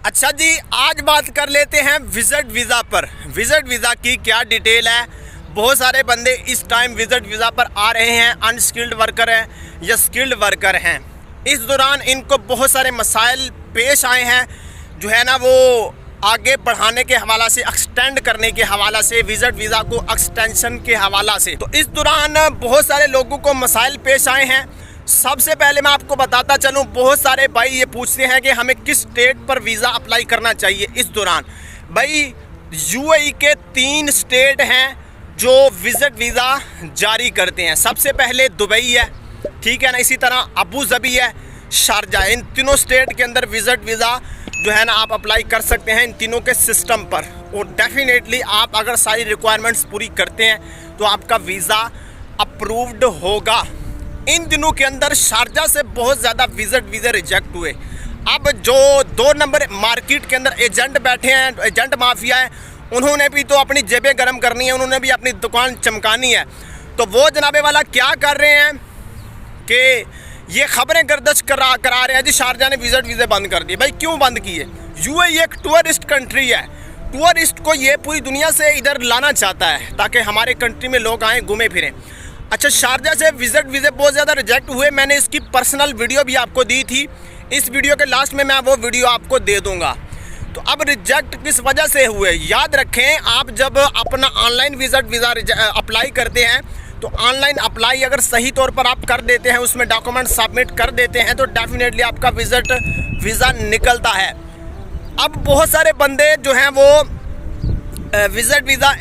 अच्छा जी, आज बात कर लेते हैं विजिट वीज़ा पर। विजिट वीज़ा की क्या डिटेल है। बहुत सारे बंदे इस टाइम विजिट वीज़ा पर आ रहे हैं, अनस्किल्ड वर्कर हैं या स्किल्ड वर्कर हैं। इस दौरान इनको बहुत सारे मसाइल पेश आए हैं, जो है ना वो आगे बढ़ाने के हवाला से, एक्सटेंड करने के हवाला से, विजिट वीज़ा को एक्सटेंशन के हवाला से। तो इस दौरान बहुत सारे लोगों को मसाइल पेश आए हैं। सबसे पहले मैं आपको बताता चलूं, बहुत सारे भाई ये पूछते हैं कि हमें किस स्टेट पर वीज़ा अप्लाई करना चाहिए। इस दौरान भाई यूएई के 3 स्टेट हैं जो विजिट वीज़ा जारी करते हैं। सबसे पहले दुबई है, ठीक है ना, इसी तरह अबू धाबी है, शारजा। इन तीनों स्टेट के अंदर विजिट वीज़ा जो है ना आप अप्लाई कर सकते हैं इन तीनों के सिस्टम पर। और डेफिनेटली आप अगर सारी रिक्वायरमेंट्स पूरी करते हैं तो आपका वीज़ा अप्रूव्ड होगा। इन दिनों के अंदर शारजा से बहुत ज़्यादा विजिट वीज़ा रिजेक्ट हुए। अब जो 2 नंबर मार्केट के अंदर एजेंट बैठे हैं, एजेंट माफिया है, उन्होंने भी तो अपनी जेबें गर्म करनी है, उन्होंने भी अपनी दुकान चमकानी है। तो वो जनाबे वाला क्या कर रहे हैं कि ये खबरें गर्दिश करा रहे हैं जी शारजा ने विजिट वीज़े बंद कर दिए। भाई क्यों बंद किए? यूएई एक टूरिस्ट कंट्री है, टूरिस्ट को ये पूरी दुनिया से इधर लाना चाहता है ताकि हमारे कंट्री में लोग आएँ, घूमें फिरें। अच्छा, शारजा से विजिट वीज़े बहुत ज़्यादा रिजेक्ट हुए। मैंने इसकी पर्सनल वीडियो भी आपको दी थी, इस वीडियो के लास्ट में मैं वो वीडियो आपको दे दूंगा। तो अब रिजेक्ट किस वजह से हुए, याद रखें, आप जब अपना ऑनलाइन विजिट वीज़ा अप्लाई करते हैं तो ऑनलाइन अप्लाई अगर सही तौर पर आप कर देते हैं, उसमें डॉक्यूमेंट सबमिट कर देते हैं, तो डेफिनेटली आपका विजिट वीज़ा निकलता है। अब बहुत सारे बंदे जो हैं वो विजिट वीज़ा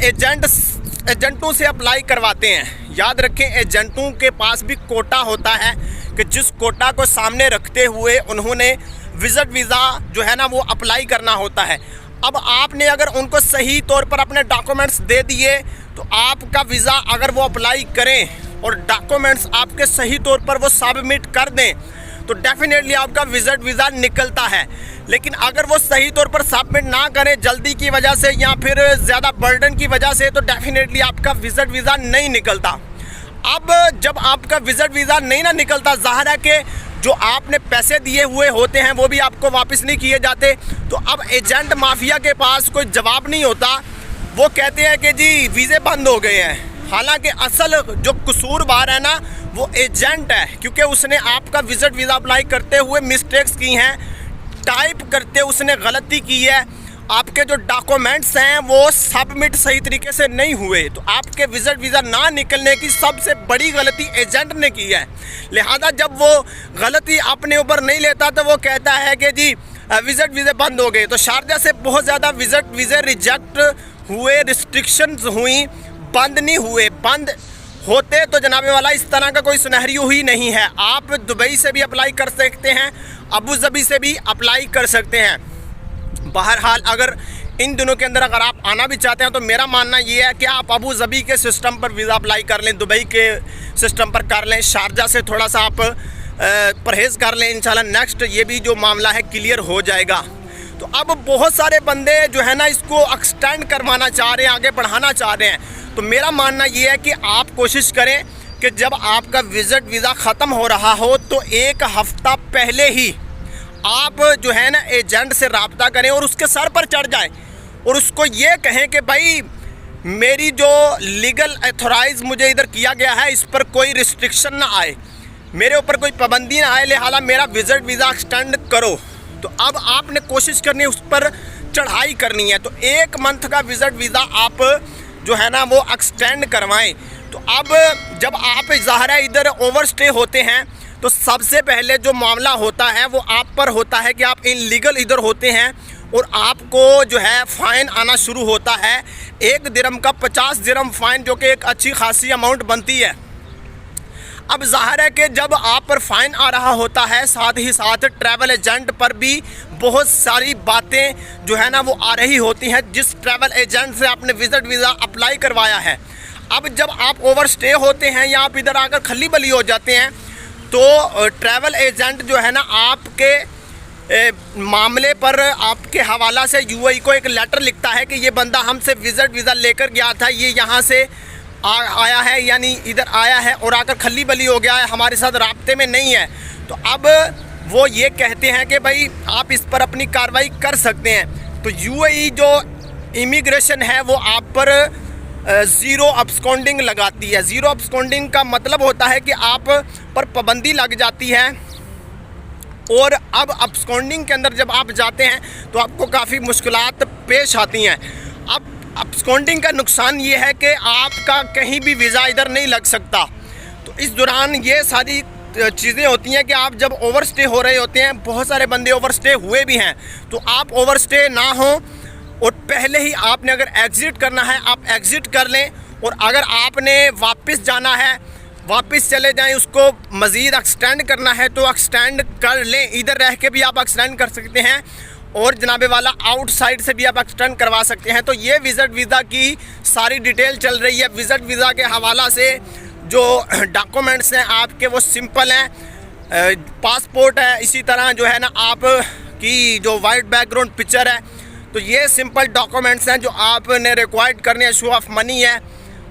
एजेंटों से अप्लाई करवाते हैं। याद रखें, एजेंटों के पास भी कोटा होता है कि जिस कोटा को सामने रखते हुए उन्होंने विजिट वीज़ा जो है ना वो अप्लाई करना होता है। अब आपने अगर उनको सही तौर पर अपने डॉक्यूमेंट्स दे दिए तो आपका वीज़ा अगर वो अप्लाई करें और डॉक्यूमेंट्स आपके सही तौर पर वो सबमिट कर दें तो डेफिनेटली आपका विजिट वीज़ा निकलता है। लेकिन अगर वो सही तौर पर सबमिट ना करें जल्दी की वजह से या फिर ज़्यादा बर्डन की वजह से, तो डेफिनेटली आपका विजिट वीज़ा नहीं निकलता। अब जब आपका विजिट वीज़ा नहीं ना निकलता, ज़ाहिर है कि जो आपने पैसे दिए हुए होते हैं वो भी आपको वापस नहीं किए जाते। तो अब एजेंट माफिया के पास कोई जवाब नहीं होता, वो कहते हैं कि जी वीज़े बंद हो गए हैं। हालांकि असल जो कसूरवार है ना वो एजेंट है, क्योंकि उसने आपका विजिट वीज़ा अप्लाई करते हुए मिस्टेक्स की हैं, टाइप करते उसने गलती की है, आपके जो डॉक्यूमेंट्स हैं वो सबमिट सही तरीके से नहीं हुए। तो आपके विजिट वीज़ा ना निकलने की सबसे बड़ी गलती एजेंट ने की है। लिहाजा जब वो गलती अपने ऊपर नहीं लेता तो वो कहता है कि जी विजिट वीज़े बंद हो गए। तो शारजा से बहुत ज़्यादा विजिट वीज़े रिजेक्ट हुए, रिस्ट्रिक्शंस हुई, बंद नहीं हुए। बंद होते तो जनाबे वाला इस तरह का कोई सिनेरियो ही नहीं है। आप दुबई से भी अप्लाई कर सकते हैं, अबू धाबी से भी अप्लाई कर सकते हैं। बहरहाल अगर इन दिनों के अंदर अगर आप आना भी चाहते हैं तो मेरा मानना ये है कि आप अबू धाबी के सिस्टम पर वीज़ा अप्लाई कर लें, दुबई के सिस्टम पर कर लें, शारजा से थोड़ा सा आप परहेज़ कर लें। इंशाल्लाह नेक्स्ट ये भी जो मामला है क्लियर हो जाएगा। तो अब बहुत सारे बंदे जो है ना इसको एक्सटेंड करवाना चाह रहे हैं, आगे बढ़ाना चाह रहे हैं। तो मेरा मानना ये है कि आप कोशिश करें कि जब आपका विजिट वीज़ा ख़त्म हो रहा हो तो 1 हफ़्ता पहले ही आप जो है ना एजेंट से रब्ता करें और उसके सर पर चढ़ जाएं और उसको ये कहें कि भाई मेरी जो लीगल अथोराइज़ मुझे इधर किया गया है इस पर कोई रिस्ट्रिक्शन ना आए, मेरे ऊपर कोई पाबंदी ना आए, लिहाजा मेरा विजिट वीज़ा एक्सटेंड करो। तो अब आपने कोशिश करनी है, उस पर चढ़ाई करनी है। तो 1 मंथ का विजिट वीज़ा आप जो है ना वो एक्सटेंड करवाएं। तो अब जब आप ज़ाहिर है इधर ओवरस्टे होते हैं तो सबसे पहले जो मामला होता है वो आप पर होता है कि आप इनलीगल इधर होते हैं और आपको जो है फ़ाइन आना शुरू होता है। 1 दिरहम का 50 दिरहम फ़ाइन, जो कि एक अच्छी खासी अमाउंट बनती है। अब ज़ाहिर है कि जब आप पर फ़ाइन आ रहा होता है, साथ ही साथ ट्रैवल एजेंट पर भी बहुत सारी बातें जो है ना वो आ रही होती हैं जिस ट्रैवल एजेंट से आपने विजिट वीज़ा अप्लाई करवाया है। अब जब आप ओवरस्टे होते हैं या आप इधर आकर खली बली हो जाते हैं तो ट्रैवल एजेंट जो है ना आपके मामले पर आपके हवाला से यूएई को एक लेटर लिखता है कि ये बंदा हमसे विजिट वीज़ा लेकर गया था, ये यहाँ से आया है, यानी इधर आया है और आकर खली बली हो गया है, हमारे साथ राब्ते में नहीं है। तो अब वो ये कहते हैं कि भाई आप इस पर अपनी कार्रवाई कर सकते हैं। तो यूएई जो इमिग्रेशन है वो आप पर ज़ीरो अब्सकॉन्डिंग लगाती है। ज़ीरो अब्सकॉन्डिंग का मतलब होता है कि आप पर पाबंदी लग जाती है, और अब अब्सकॉन्डिंग के अंदर जब आप जाते हैं तो आपको काफ़ी मुश्किलात पेश आती हैं। अब अब्सकॉन्डिंग का नुकसान ये है कि आपका कहीं भी वीज़ा इधर नहीं लग सकता। तो इस दौरान ये सारी चीज़ें होती हैं कि आप जब ओवरस्टे हो रहे होते हैं, बहुत सारे बंदे ओवरस्टे हुए भी हैं, तो आप ओवरस्टे ना हो और पहले ही आपने अगर एग्ज़िट करना है आप एग्ज़िट कर लें, और अगर आपने वापस जाना है वापस चले जाएं, उसको मज़ीद एक्सटेंड करना है तो एक्सटेंड कर लें। इधर रह के भी आप एक्सटेंड कर सकते हैं, और जनाबे वाला आउटसाइड से भी आप एक्सटेंड करवा सकते हैं। तो ये विज़िट वीज़ा की सारी डिटेल चल रही है। विज़िट वीज़ा के हवाला से जो डॉक्यूमेंट्स हैं आपके वो सिंपल हैं, पासपोर्ट है, इसी तरह जो है ना आप की जो वाइट बैकग्राउंड पिक्चर है। तो ये सिंपल डॉक्यूमेंट्स हैं जो आपने रिक्वायर्ड करने हैं। शो ऑफ मनी है।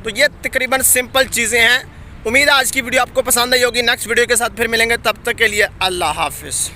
तो ये तकरीबन सिंपल चीज़ें हैं। उम्मीद है आज की वीडियो आपको पसंद आई होगी। नेक्स्ट वीडियो के साथ फिर मिलेंगे, तब तक के लिए अल्लाह हाफिज़।